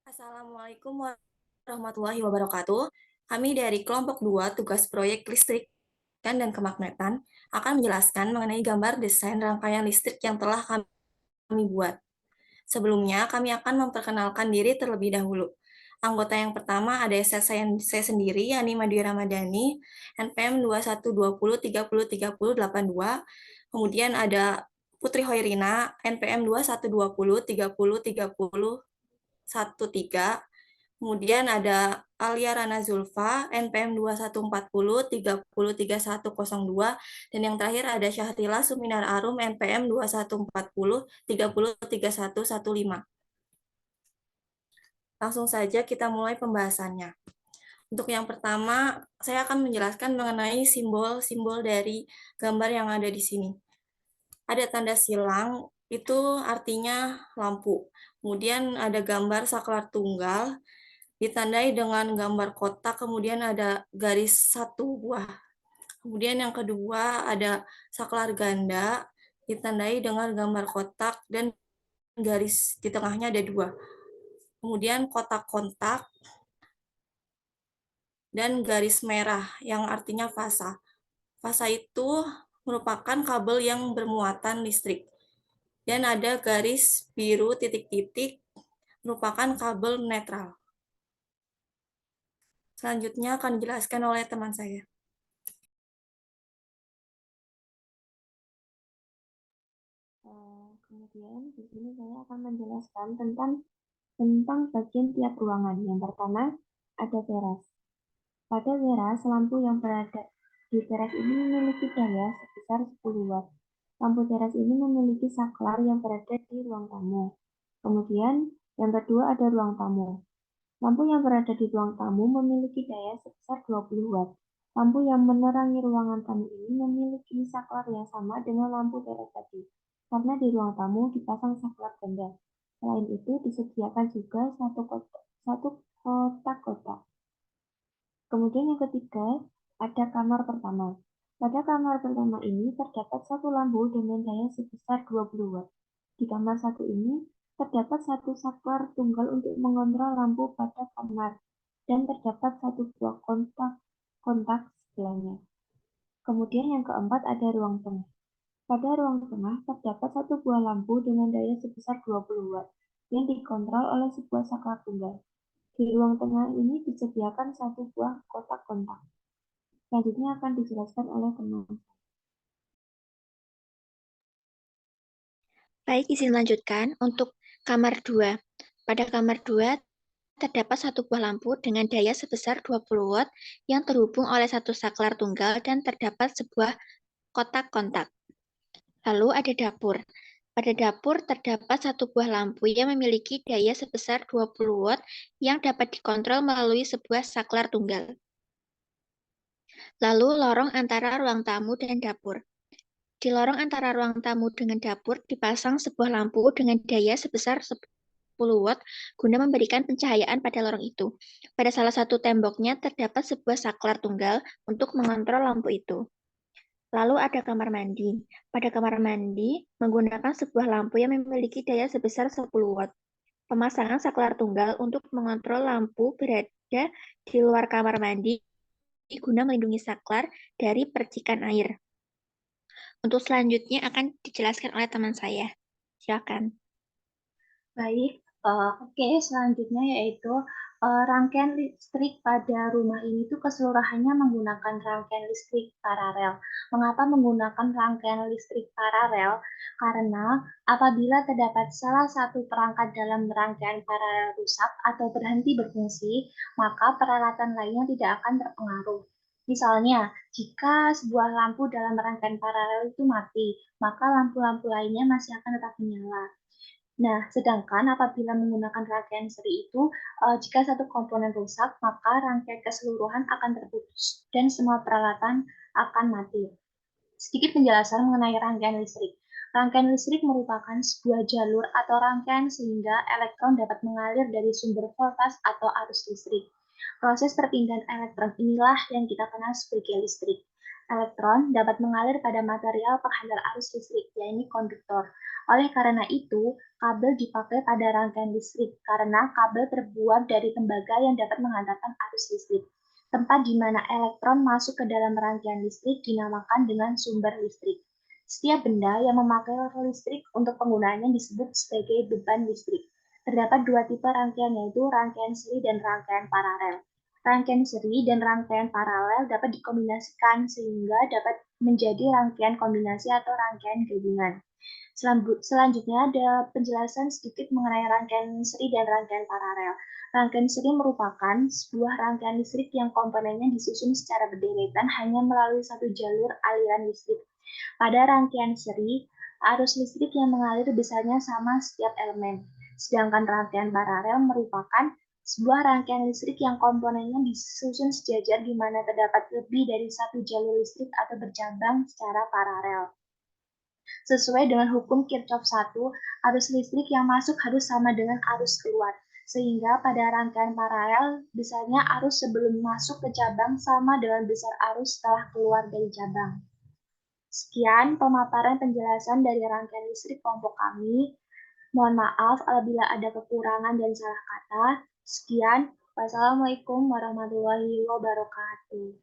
Assalamualaikum warahmatullahi wabarakatuh. Kami dari kelompok 2 tugas proyek listrikan dan kemagnetan akan menjelaskan mengenai gambar desain rangkaian listrik yang telah kami buat. Sebelumnya, kami akan memperkenalkan diri terlebih dahulu. Anggota yang pertama ada saya sendiri, Yani Madya Ramadhani, NPM 2120303082. Kemudian ada Putri Hoirina, NPM 2120303013. Kemudian ada Alia Rana Zulfa, NPM 2140303102, dan yang terakhir ada Syahrila Suminar Arum, NPM 2140303115. Langsung saja kita mulai pembahasannya. Untuk yang pertama, saya akan menjelaskan mengenai simbol-simbol dari gambar yang ada di sini. Ada tanda silang, itu artinya lampu. Kemudian ada gambar saklar tunggal, ditandai dengan gambar kotak, kemudian ada garis satu buah. Kemudian yang kedua ada saklar ganda, ditandai dengan gambar kotak dan garis di tengahnya ada dua. Kemudian kotak kontak dan garis merah yang artinya fasa. Fasa itu merupakan kabel yang bermuatan listrik. Dan ada garis biru titik-titik merupakan kabel netral. Selanjutnya akan dijelaskan oleh teman saya. Kemudian di sini saya akan menjelaskan tentang bagian tiap ruangan. Yang pertama ada teras. Pada teras, lampu yang berada di teras ini memiliki daya sebesar 10 watt. Lampu teras ini memiliki saklar yang berada di ruang tamu. Kemudian yang kedua ada ruang tamu. Lampu yang berada di ruang tamu memiliki daya sebesar 20 watt. Lampu yang menerangi ruangan tamu ini memiliki saklar yang sama dengan lampu teras tadi, karena di ruang tamu dipasang saklar ganda. Selain itu, disediakan juga satu kotak-kotak. Kemudian yang ketiga, ada kamar pertama. Pada kamar pertama ini terdapat satu lampu dengan daya sebesar 20 watt. Di kamar satu ini terdapat satu saklar tunggal untuk mengontrol lampu pada kamar dan terdapat satu buah kontak sebelahnya. Kemudian yang keempat ada ruang tengah. Pada ruang tengah terdapat satu buah lampu dengan daya sebesar 20 watt yang dikontrol oleh sebuah saklar tunggal. Di ruang tengah ini disediakan satu buah kotak kontak. Selanjutnya akan dijelaskan oleh teman. Baik, izin lanjutkan untuk kamar 2. Pada kamar 2 terdapat satu buah lampu dengan daya sebesar 20 watt yang terhubung oleh satu saklar tunggal dan terdapat sebuah kotak kontak. Lalu ada dapur. Pada dapur terdapat satu buah lampu yang memiliki daya sebesar 20 watt yang dapat dikontrol melalui sebuah saklar tunggal. Lalu lorong antara ruang tamu dan dapur. Di lorong antara ruang tamu dengan dapur dipasang sebuah lampu dengan daya sebesar 10 watt guna memberikan pencahayaan pada lorong itu. Pada salah satu temboknya terdapat sebuah saklar tunggal untuk mengontrol lampu itu. Lalu ada kamar mandi. Pada kamar mandi menggunakan sebuah lampu yang memiliki daya sebesar 10 watt. Pemasangan saklar tunggal untuk mengontrol lampu berada di luar kamar mandi guna melindungi saklar dari percikan air. Untuk selanjutnya akan dijelaskan oleh teman saya. Silakan. Baik, oke, selanjutnya yaitu rangkaian listrik pada rumah ini tuh keseluruhannya menggunakan rangkaian listrik paralel. Mengapa menggunakan rangkaian listrik paralel? Karena apabila terdapat salah satu perangkat dalam rangkaian paralel rusak atau berhenti berfungsi, maka peralatan lainnya tidak akan terpengaruh. Misalnya, jika sebuah lampu dalam rangkaian paralel itu mati, maka lampu-lampu lainnya masih akan tetap menyala. Nah, sedangkan apabila menggunakan rangkaian seri itu, jika satu komponen rusak, maka rangkaian keseluruhan akan terputus dan semua peralatan akan mati. Sedikit penjelasan mengenai rangkaian listrik. Rangkaian listrik merupakan sebuah jalur atau rangkaian sehingga elektron dapat mengalir dari sumber voltas atau arus listrik. Proses perpindahan elektron inilah yang kita kenal sebagai listrik. Elektron dapat mengalir pada material penghantar arus listrik, yaitu konduktor. Oleh karena itu, kabel dipakai pada rangkaian listrik karena kabel terbuat dari tembaga yang dapat menghantarkan arus listrik. Tempat di mana elektron masuk ke dalam rangkaian listrik dinamakan dengan sumber listrik. Setiap benda yang memakai listrik untuk penggunaannya disebut sebagai beban listrik. Terdapat dua tipe rangkaian, yaitu rangkaian seri dan rangkaian paralel. Rangkaian seri dan rangkaian paralel dapat dikombinasikan sehingga dapat menjadi rangkaian kombinasi atau rangkaian gabungan. Selanjutnya ada penjelasan sedikit mengenai rangkaian seri dan rangkaian paralel. Rangkaian seri merupakan sebuah rangkaian listrik yang komponennya disusun secara berderet hanya melalui satu jalur aliran listrik. Pada rangkaian seri, arus listrik yang mengalir besarnya sama setiap elemen. Sedangkan rangkaian paralel merupakan sebuah rangkaian listrik yang komponennya disusun sejajar di mana terdapat lebih dari satu jalur listrik atau bercabang secara paralel. Sesuai dengan hukum Kirchhoff 1, arus listrik yang masuk harus sama dengan arus keluar. Sehingga pada rangkaian paralel, besarnya arus sebelum masuk ke cabang sama dengan besar arus setelah keluar dari cabang. Sekian pemaparan penjelasan dari rangkaian listrik kelompok kami. Mohon maaf apabila ada kekurangan dan salah kata. Sekian. Wassalamualaikum warahmatullahi wabarakatuh.